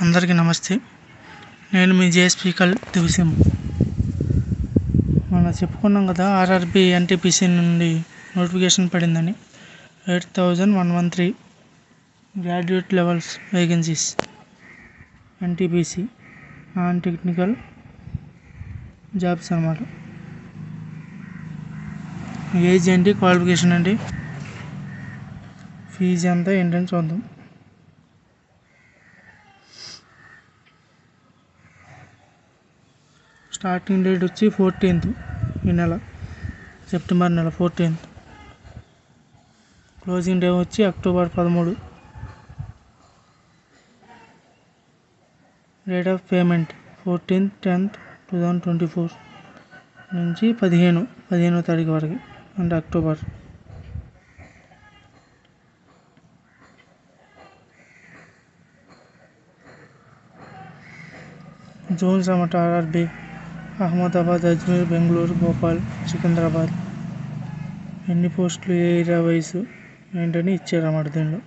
అందరికీ నమస్తే. నేను మీ జేఎస్పీ దివిసిం. మనం చెప్పుకున్నాం కదా, ఆర్ఆర్బి ఎన్టీపీసీ నుండి నోటిఫికేషన్ పడిందని. 8113 graduate levels vacancies, NTPC non technical jobs అన్నమాట. ఏజ్ ఏంటి, క్వాలిఫికేషన్ ఏంటి, ఫీజు ఎంత ఏంటని చూద్దాం. స్టార్టింగ్ డేట్ వచ్చి 14th, ఈ నెల సెప్టెంబర్ నెల 14th. క్లోజింగ్ డే వచ్చి అక్టోబర్ 13. రేట్ ఆఫ్ పేమెంట్ 14/10/2024 నుంచి 15వ తారీఖు వరకు, అంటే అక్టోబర్. జోన్స్ అన్నమాట. ఆర్ఆర్బి అహ్మదాబాద్, అజ్మీర్, బెంగళూరు, భోపాల్, సికింద్రాబాద్. ఎన్ని పోస్టులు, ఏ ఏరియా వయసు ఏంటని ఇచ్చారన్నమాట. దీనిలో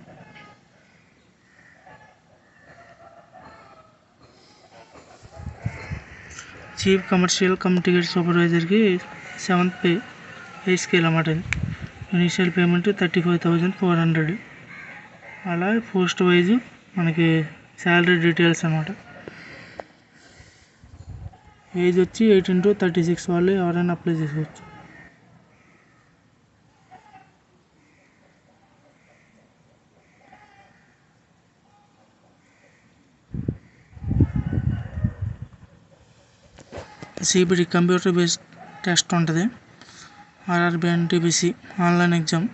చీఫ్ కమర్షియల్ టికెట్ సూపర్వైజర్కి 7th పే స్కేల్ అన్నమాట. Initial payment 35,400. అలా పోస్ట్ వైజ్ మనకి శాలరీ డీటెయిల్స్ అన్నమాట. ఏజ్ వచ్చి 18 to 36 వాళ్ళు ఎవరైనా అప్లై చేసుకోవచ్చు. సిబిటి కంప్యూటర్ బేస్డ్ టెస్ట్ ఉంటుంది. RRB NTPC online exam.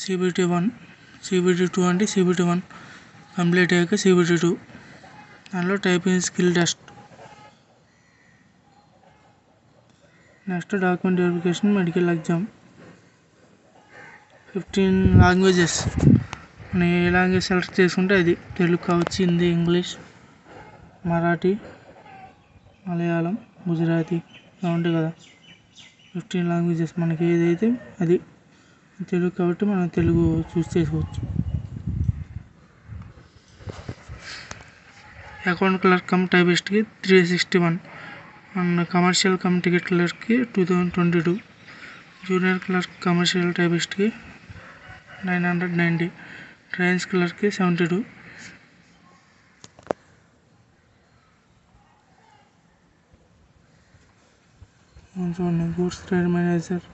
CBT 1, CBT 2 అంటే సిబిటి 1 కంప్లీట్ అయ్యాక సిబిటి 2. దానిలో typing skill test. Next document verification, medical exam. 15 languages. మనం ఏ లాంగ్వేజ్ సెలెక్ట్ చేసుకుంటే అది, తెలుగు కావచ్చు, హిందీ, ఇంగ్లీష్, మరాఠీ, మలయాళం, గుజరాతీ, ఇలా ఉంటాయి కదా. 15 లాంగ్వేజెస్. మనకి ఏదైతే అది. తెలుగు కాబట్టి మనం తెలుగు చూస్ చేసుకోవచ్చు. అకౌంట్ క్లర్క్ టైపిస్ట్కి 361 అండ్ కమర్షియల్ టికెట్ క్లర్క్కి 2022. జూనియర్ క్లర్క్ కమర్షియల్ టైపిస్ట్కి 990. ట్రైన్స్ క్లర్క్కి 72. చూడండి, గూడ్స్ ట్రైన్ మేనేజర్,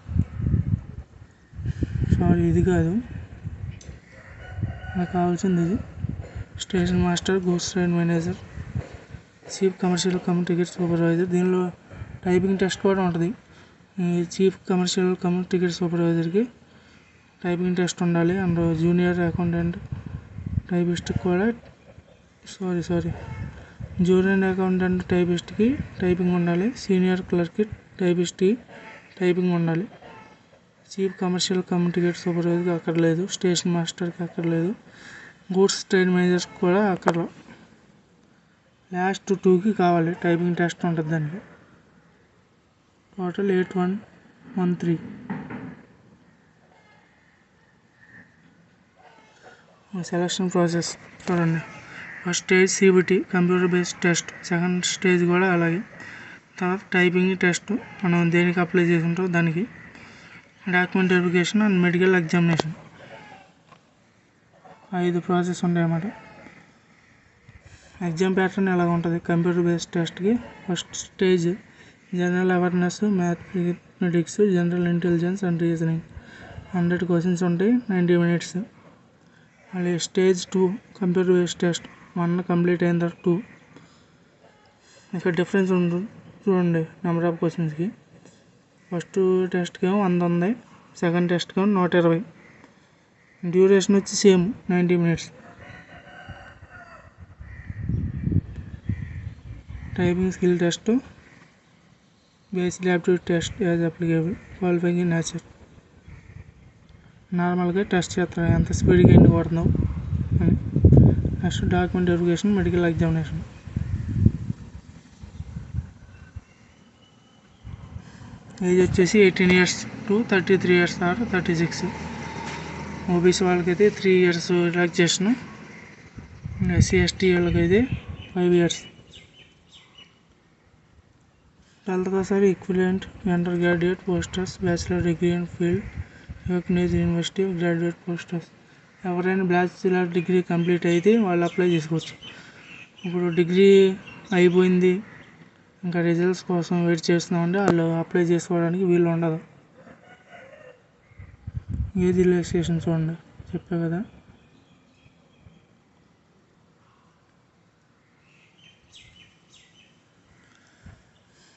సారీ ఇది కాదు, నాకు కావాల్సింది ఇది. Station master, goods train manager, chief commercial ticket supervisor. దీనిలో టైపింగ్ టెస్ట్ కూడా ఉంటుంది. ఈ చీఫ్ కమర్షియల్ టికెట్ సూపర్వైజర్కి టైపింగ్ టెస్ట్ ఉండాలి. అండ్ జూనియర్ అకౌంటెంట్ టైపిస్ట్కి కూడా జూనియర్ అకౌంటెంట్ టైపిస్ట్కి టైపింగ్ ఉండాలి. సీనియర్ క్లర్క్కి టైపిస్ట్కి టైపింగ్ ఉండాలి. చీఫ్ కమర్షియల్ టికెట్ సూపర్వైజర్కి అక్కర్లేదు. స్టేషన్ మాస్టర్కి అక్కర్లేదు. గూడ్స్ ట్రైన్ మేనేజర్కి కూడా అక్కర్లేదు. లాస్ట్ 2కి కావాలి. టైపింగ్ టెస్ట్ ఉంటుంది దానికి. టోటల్ 8113. సెలక్షన్ ప్రాసెస్ చూడండి. First stage CBT computer based test. Second stage కూడా అలాగే. తర్వాత టైపింగ్ టెస్ట్, మనం దేనికి అప్లై చేసుకుంటాం దానికి. Document verification and medical examination. 5 process ఉంటాయన్నమాట. ఎగ్జామ్ ప్యాటర్న్ ఎలా ఉంటుంది. కంప్యూటర్ బేస్డ్ టెస్ట్కి first stage general awareness, mathematics, general intelligence and reasoning. 100 questions ఉంటాయి, 90 minutes. మళ్ళీ stage 2 computer based test. 1 complete అయిన తర్వాత 2. ఇక్కడ డిఫరెన్స్ ఉంటుంది చూడండి నెంబర్ ఆఫ్ క్వశ్చన్స్కి. ఫస్ట్ టెస్ట్కి ఏమో 100 ఉంది, సెకండ్ టెస్ట్కి ఏమో 120. డ్యూరేషన్ వచ్చి same 90 minutes. Typing skill test, basic aptitude test as applicable, qualifying in nature. నార్మల్గా టెస్ట్ చేస్తారు, ఎంత స్పీడ్గా ఎన్ని కొడుతున్నావు అని. Next document verification, medical examination. Age వచ్చేసి 18 years to 33 years or 36. OBC వాళ్ళకైతే 3 years రిలాక్సేషన్. ఎస్సీ ఎస్టీ వాళ్ళకి అయితే 5 years. 12th class or equivalent undergraduate posters, bachelor degree in field recognized university of graduate posters. ఎవరైనా bachelor degree complete అయితే వాళ్ళు apply చేసుకోవచ్చు. ఇప్పుడు degree అయిపోయింది ఇంకా రిజల్ట్స్ కోసం వెయిట్ చేస్తున్నామంటే వాళ్ళు అప్లై చేసుకోవడానికి వీలు ఉండదు. ఏజ్ రిలాక్సేషన్ చూడండి చెప్పా కదా.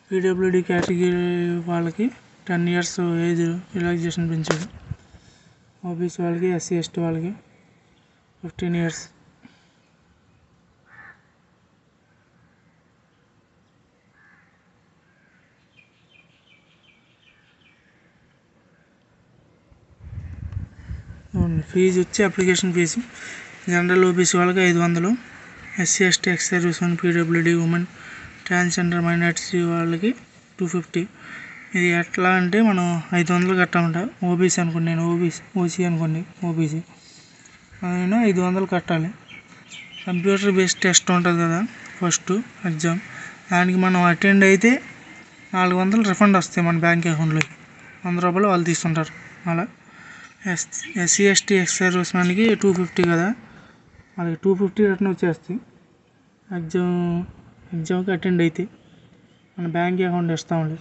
పీడబ్ల్యూడి కేటగిరీ వాళ్ళకి 10 years ఏజ్ రిలాక్సేషన్ పెంచాడు. ఓబీసీ వాళ్ళకి ఎస్సీ ఎస్టీ వాళ్ళకి 15 years. ఫీజు వచ్చి అప్లికేషన్ ఫీజు జనరల్ ఓబీసీ వాళ్ళకి 500, SC ST ex service men PWD women transgender minority వాళ్ళకి 250. ఇది ఎట్లా అంటే మనం 500 కట్టాలంట. ఓబీసీ అనుకోండి, నేను ఓసీ అనుకోండి, ఓబీసీ నేను 500 కట్టాలి. కంప్యూటర్ బేస్డ్ టెస్ట్ ఉంటుంది కదా ఫస్ట్ ఎగ్జామ్, దానికి మనం అటెండ్ అయితే 400 రిఫండ్ వస్తాయి మన బ్యాంక్ అకౌంట్లోకి. 100 రూపాయలు వాళ్ళు తీసుకుంటారు. అలా ఎస్సీ ఎస్టీ ఎక్స్ సర్వీస్ మెన్కి 250 కదా, వాళ్ళకి 250 రిటర్న్ వచ్చేస్తాయి. ఎగ్జామ్కి అటెండ్ అయితే మన బ్యాంక్ అకౌంట్ ఇస్తామండి.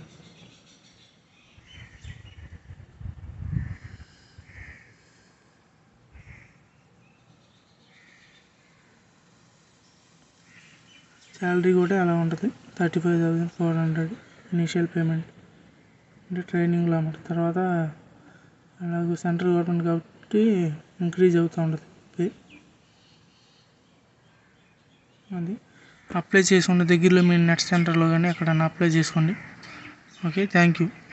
శాలరీ కూడా అలా ఉంటుంది, 35,400 ఇనీషియల్ పేమెంట్ అంటే ట్రైనింగ్లో అన్నమాట. తర్వాత అలాగే సెంట్రల్ గవర్నమెంట్ కాబట్టి ఇంక్రీజ్ అవుతూ ఉంటుంది పే. అది అప్లై చేసుకోండి దగ్గరలో మీ నెట్ సెంటర్లో కానీ ఎక్కడన్నా అప్లై చేసుకోండి. Okay, thank you.